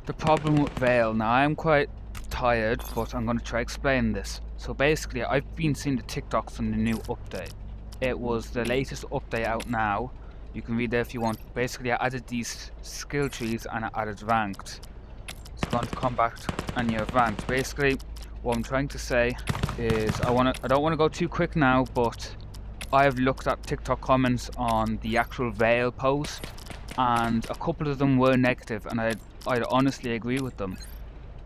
The problem with Vail, now I'm quite tired, but I'm going to try explain this. So basically, I've been seeing the TikToks on the new update. It was the latest update out now. You can read there if you want. Basically, I added these skill trees and I added ranked. It's going to come back and you have ranked. Basically, what I'm trying to say is I don't want to go too quick now, but I've looked at TikTok comments on the actual Vail post, and a couple of them were negative, and I'd honestly agree with them,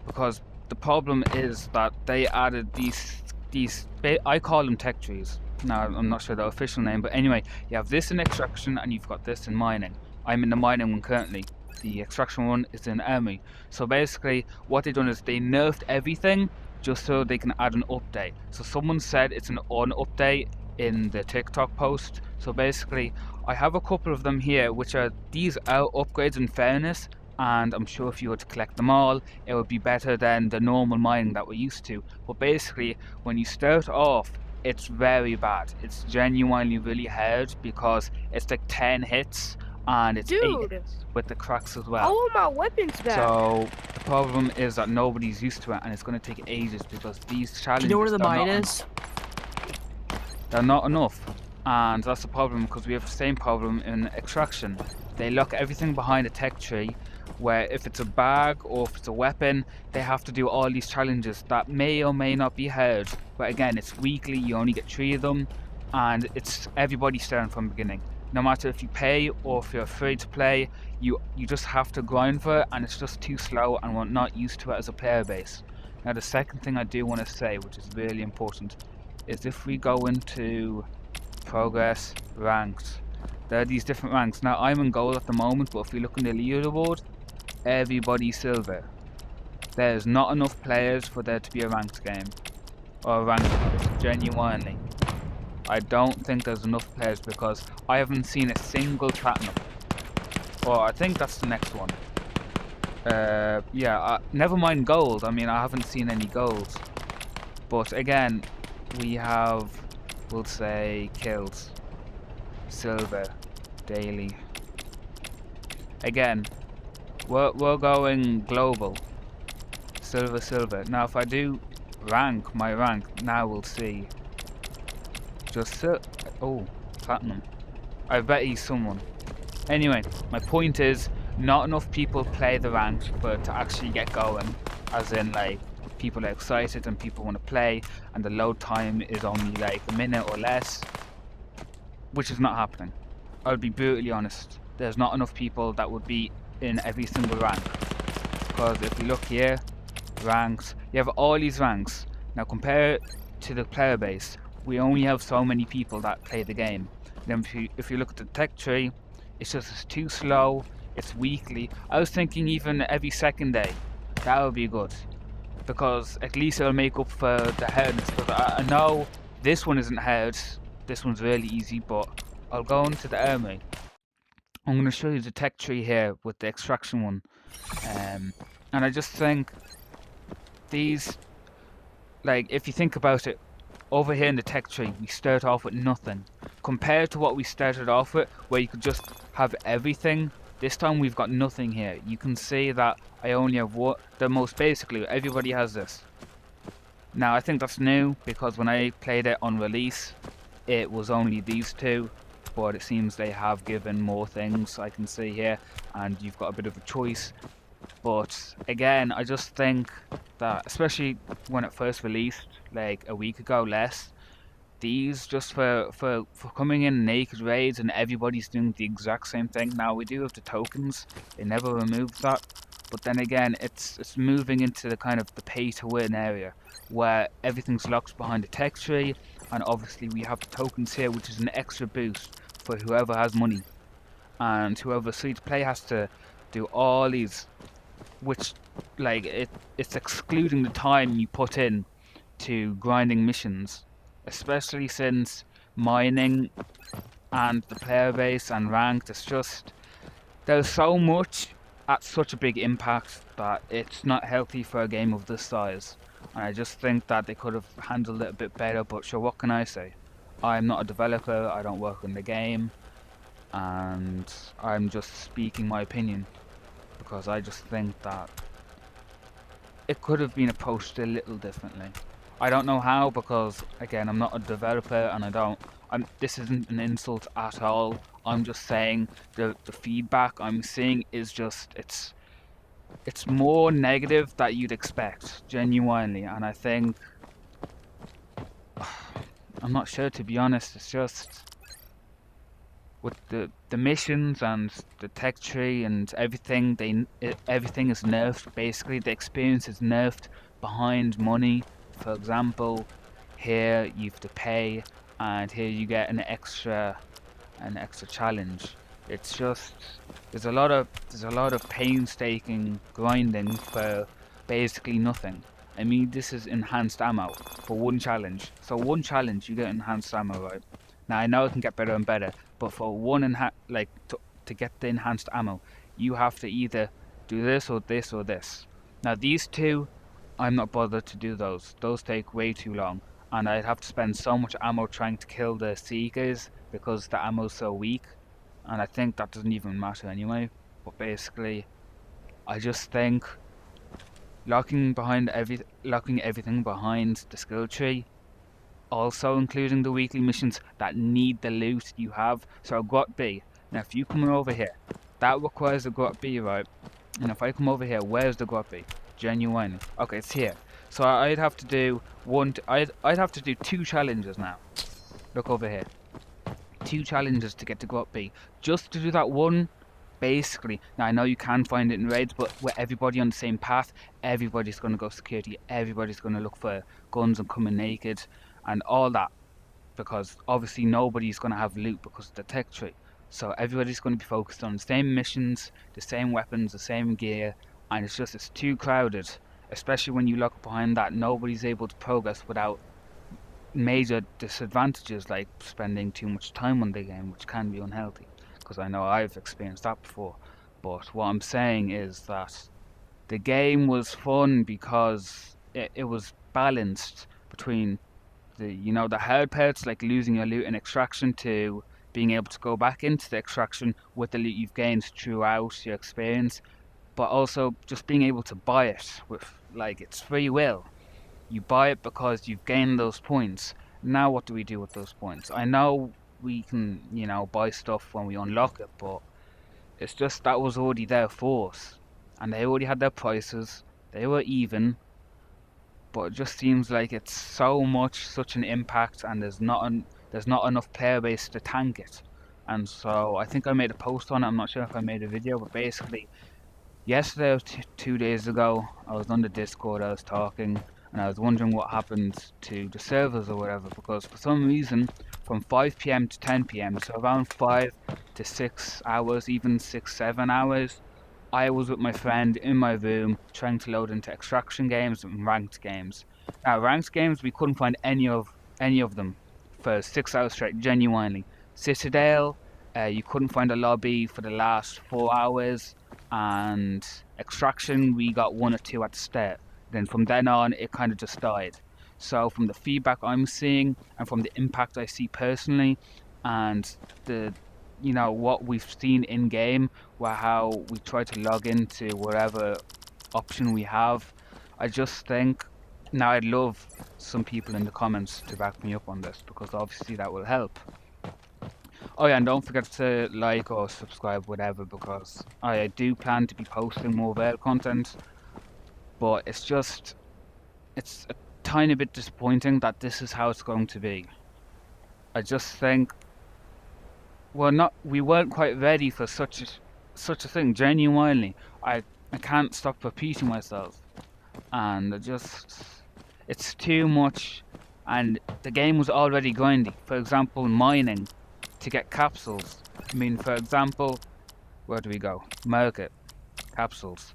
because the problem is that they added these I call them tech trees. Now I'm not sure the official name, but anyway, you have this in extraction and you've got this in mining. I'm in the mining one currently. The extraction one is in army. So basically, what they've done is they nerfed everything just so they can add an update. So someone said it's an update in the TikTok post. So basically, I have a couple of them here, which are these are upgrades in fairness, and I'm sure if you were to collect them all, it would be better than the normal mining that we're used to. But basically, when you start off, it's very bad. It's genuinely really hard because it's like 10 hits and it's 8 Dude, with the cracks as I well. want my weapons back. So the problem is that nobody's used to it, and it's going to take ages because these challenges, Do you know where the mine is? they're not enough. And that's the problem, because we have the same problem in extraction. They lock everything behind a tech tree, where if it's a bag or if it's a weapon, they have to do all these challenges that may or may not be hard. But again, it's weekly, you only get 3 of them, and it's everybody starting from the beginning. No matter if you pay or if you're afraid to play, you just have to grind for it, and it's just too slow, and we're not used to it as a player base. Now the second thing I do want to say, which is really important, is if we go into progress, ranked, there are these different ranks. Now I'm in gold at the moment, but if we look in the leaderboard, everybody's silver. There's not enough players for there to be a ranked game, or a ranked mode, genuinely. I don't think there's enough players, because I haven't seen a single platinum. Or I think that's the next one. Yeah, never mind gold. I mean, I haven't seen any golds. But again, we have, we'll say, kills, silver, daily. Again, we're going global, silver. Now if I do rank my rank, now we'll see. Just oh, platinum. I bet he's someone. Anyway, my point is, not enough people play the rank for it to actually get going, as in like people are excited and people want to play, and the load time is only like a minute or less, which is not happening. I'll be brutally honest, there's not enough people that would be in every single rank, because if you look here, ranks, you have all these ranks. Now compare to the player base, we only have so many people that play the game. Then if you look at the tech tree, it's too slow, it's weekly. I was thinking even every second day, that would be good, because at least it'll make up for the hardness. Because I know this one isn't hard, this one's really easy, but I'll go into the army. I'm going to show you the tech tree here with the extraction one, and I just think these, like, if you think about it, over here in the tech tree, we start off with nothing. Compared to what we started off with, where you could just have everything, this time we've got nothing here. You can see that I only have the most basically, everybody has this. Now I think that's new, because when I played it on release, it was only these two, but it seems they have given more things, I can see here, and you've got a bit of a choice. But again, I just think that, especially when it first released, like a week ago less, these just for coming in naked raids and everybody's doing the exact same thing. Now we do have the tokens, they never removed that, but then again, it's moving into the kind of the pay to win area, where everything's locked behind a tech tree, and obviously we have the tokens here, which is an extra boost for whoever has money, and whoever's free to play has to do all these, which, like, it's excluding the time you put in to grinding missions, especially since mining and the player base and ranked, it's just, there's so much at such a big impact that it's not healthy for a game of this size. And I just think that they could have handled it a bit better, but sure, what can I say? I'm not a developer, I don't work in the game, and I'm just speaking my opinion, because I just think that it could have been approached a little differently. I don't know how, because again, I'm not a developer and this isn't an insult at all. I'm just saying the feedback I'm seeing is just it's more negative that you'd expect, genuinely. And I think I'm not sure, to be honest. It's just with the missions and the tech tree and everything, everything is nerfed. Basically, the experience is nerfed behind money. For example, here you have to pay, and here you get an extra challenge. It's just there's a lot of painstaking grinding for basically nothing. I mean, this is enhanced ammo for one challenge. So one challenge you get enhanced ammo, right? Now I know it can get better and better, but for one to get the enhanced ammo, you have to either do this or this or this. Now these two, I'm not bothered to do those. Those take way too long, and I'd have to spend so much ammo trying to kill the seekers because the ammo's so weak, and I think that doesn't even matter anyway. But basically, I just think locking everything behind the skill tree, also including the weekly missions that need the loot you have. So got B. Now if you come over here, that requires a got B, right? And if I come over here, where's the got B? Genuinely. Okay, it's here. So I'd have to do I'd have to do 2 challenges now. Look over here. 2 challenges to get to got B. Just to do that one, basically. Now I know you can find it in raids, but with everybody on the same path, everybody's going to go security, everybody's going to look for guns and come in naked and all that, because obviously nobody's going to have loot because of the tech tree. So everybody's going to be focused on the same missions, the same weapons, the same gear, and it's too crowded. Especially when you look behind that, nobody's able to progress without major disadvantages like spending too much time on the game, which can be unhealthy, because I know I've experienced that before. But what I'm saying is that the game was fun because it was balanced between the hard parts like losing your loot in extraction to being able to go back into the extraction with the loot you've gained throughout your experience, but also just being able to buy it with, like, it's free will. You buy it because you've gained those points. Now what do we do with those points? I know we can, buy stuff when we unlock it, but it's just that was already there for us. And they already had their prices. They were even. But it just seems like it's such an impact, and there's not enough player base to tank it. And so I think I made a post on it. I'm not sure if I made a video, but basically yesterday or 2 days ago, I was on the Discord, I was talking, and I was wondering what happened to the servers or whatever, because for some reason from 5 PM to 10 PM, so around 5 to 6 hours, even 6-7 hours, I was with my friend in my room trying to load into extraction games and ranked games. Now ranked games, we couldn't find any of them for 6 hours straight, genuinely. Citadel, you couldn't find a lobby for the last 4 hours, and extraction we got 1 or 2 at the start. Then from then on it kind of just died. So from the feedback I'm seeing and from the impact I see personally, and the what we've seen in game, how we try to log into whatever option we have, I just think now I'd love some people in the comments to back me up on this, because obviously that will help. Oh yeah, and don't forget to like or subscribe, whatever, because I do plan to be posting more Vail content, but it's a tiny bit disappointing that this is how it's going to be. I just think we weren't quite ready for such a thing, genuinely. I can't stop repeating myself, and it's too much, and the game was already grindy. For example, mining to get capsules. I mean, for example, where do we go? Market. Capsules.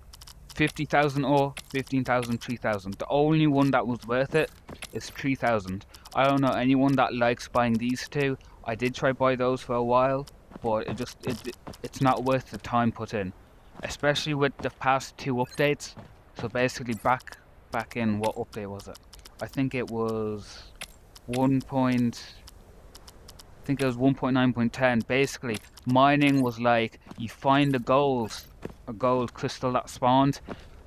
50,000 or 15,000, 3,000. The only one that was worth it is 3,000. I don't know anyone that likes buying these two. I did try buy those for a while, but it's not worth the time put in, especially with the past 2 updates. So basically, back in, what update was it? I think it was 1.9.10. Basically, mining was like you find a gold crystal that spawned,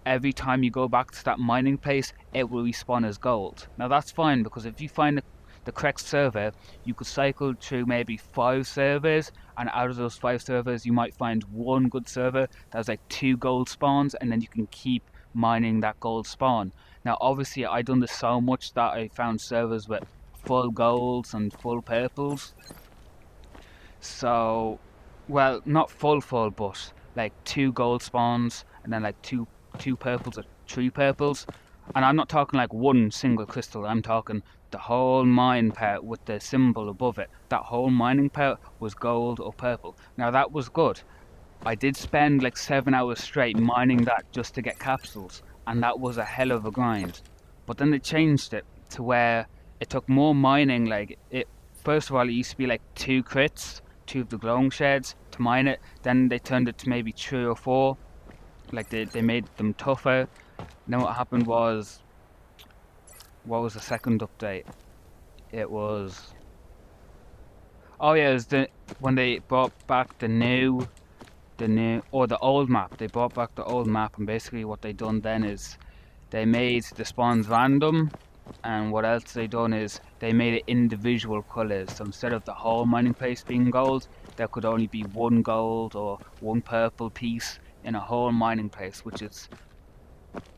every time you go back to that mining place, it will respawn as gold. Now that's fine, because if you find the correct server, you could cycle through maybe 5 servers, and out of those 5 servers, you might find one good server that has like 2 gold spawns, and then you can keep mining that gold spawn. Now, obviously, I done this so much that I found servers with full golds and full purples. So, well, not full, but like 2 gold spawns, and then like two purples or 3 purples. And I'm not talking like one single crystal, I'm talking the whole mine part with the symbol above it. That whole mining part was gold or purple. Now that was good. I did spend like 7 hours straight mining that just to get capsules, and that was a hell of a grind. But then they changed it to where it took more mining. Like, it, first of all, it used to be like 2 crits, 2 of the glowing sheds to mine it. Then they turned it to maybe 3 or 4. Like, they made them tougher. Then what happened was, what was the second update? It was, oh yeah, it was when they brought back the new or the old map. They brought back the old map, and basically what they done then is they made the spawns random, and what else they done is they made it individual colors. So instead of the whole mining place being gold, there could only be 1 gold or 1 purple piece in a whole mining place, which is,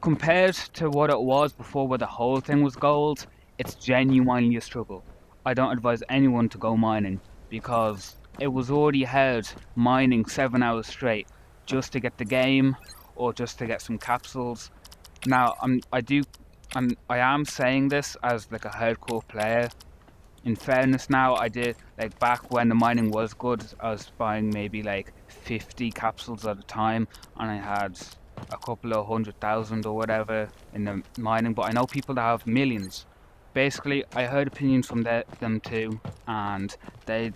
compared to what it was before where the whole thing was gold, it's genuinely a struggle. I don't advise anyone to go mining, because it was already hard mining 7 hours straight just to get the game or just to get some capsules. Now, I am saying this as like a hardcore player. In fairness, now, I did, like, back when the mining was good, I was buying maybe like 50 capsules at a time, and I had a couple of 100,000 or whatever in the mining. But I know people that have millions. Basically, I heard opinions from them too, and they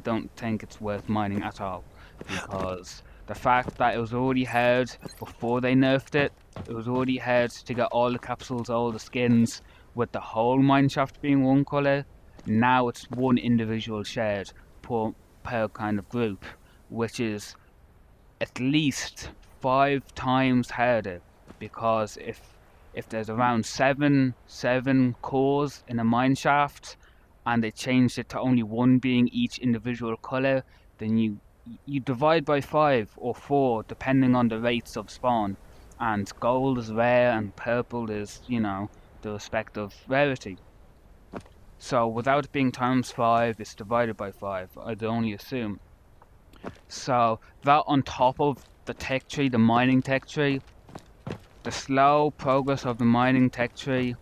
don't think it's worth mining at all, because the fact that it was already hard before they nerfed it, it was already hard to get all the capsules, all the skins, with the whole mineshaft being 1 colour. Now it's 1 individual shard per kind of group, which is at least 5 times harder, because if there's around seven cores in a mine shaft, and they changed it to only 1 being each individual color, then you divide by 5 or 4 depending on the rates of spawn, and gold is rare and purple is, you know, the respective rarity. So without it being times 5, it's divided by 5, I'd only assume. So that, on top of the tech tree, the mining tech tree, the slow progress of the mining tech tree,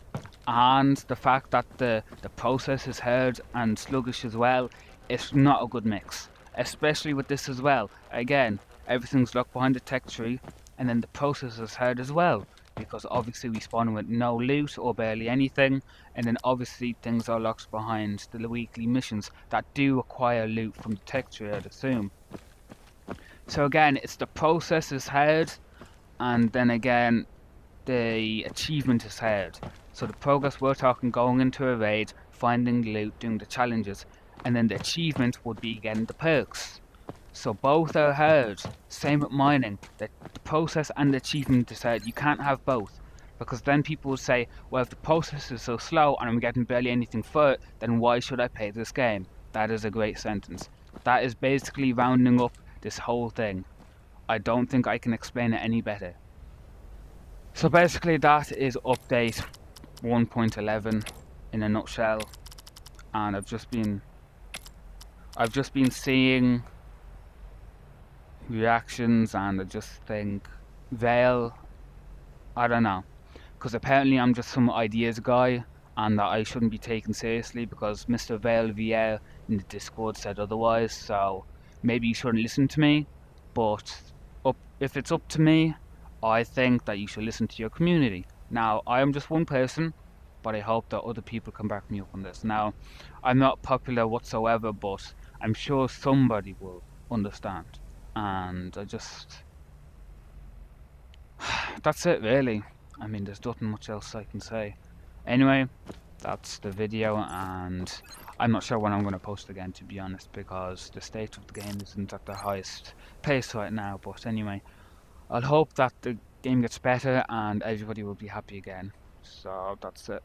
and the fact that the process is hard and sluggish as well, it's not a good mix. Especially with this as well. Again, everything's locked behind the tech tree, and then the process is hard as well, because obviously we spawn with no loot or barely anything, and then obviously things are locked behind the weekly missions that do require loot from the tech tree, I'd assume. So again, it's the process is hard, and then again, the achievement is hard. So the progress, we're talking going into a raid, finding loot, doing the challenges, and then the achievement would be getting the perks. So both are hard. Same with mining. The process and the achievement is hard. You can't have both, because then people will say, well, if the process is so slow and I'm getting barely anything for it, then why should I play this game? That is a great sentence. That is basically rounding up this whole thing. I don't think I can explain it any better. So basically that is update 1.11 in a nutshell, and I've just been seeing reactions, and I just think Vail, I don't know, because apparently I'm just some ideas guy and that I shouldn't be taken seriously, because Mr. Vail VR in the Discord said otherwise. So maybe you shouldn't listen to me, but if it's up to me, I think that you should listen to your community. Now, I am just one person, but I hope that other people can back me up on this. Now, I'm not popular whatsoever, but I'm sure somebody will understand. And I just... that's it, really. I mean, there's nothing much else I can say. Anyway, that's the video, and I'm not sure when I'm going to post again, to be honest, because the state of the game isn't at the highest pace right now. But anyway, I'll hope that the game gets better and everybody will be happy again. So that's it.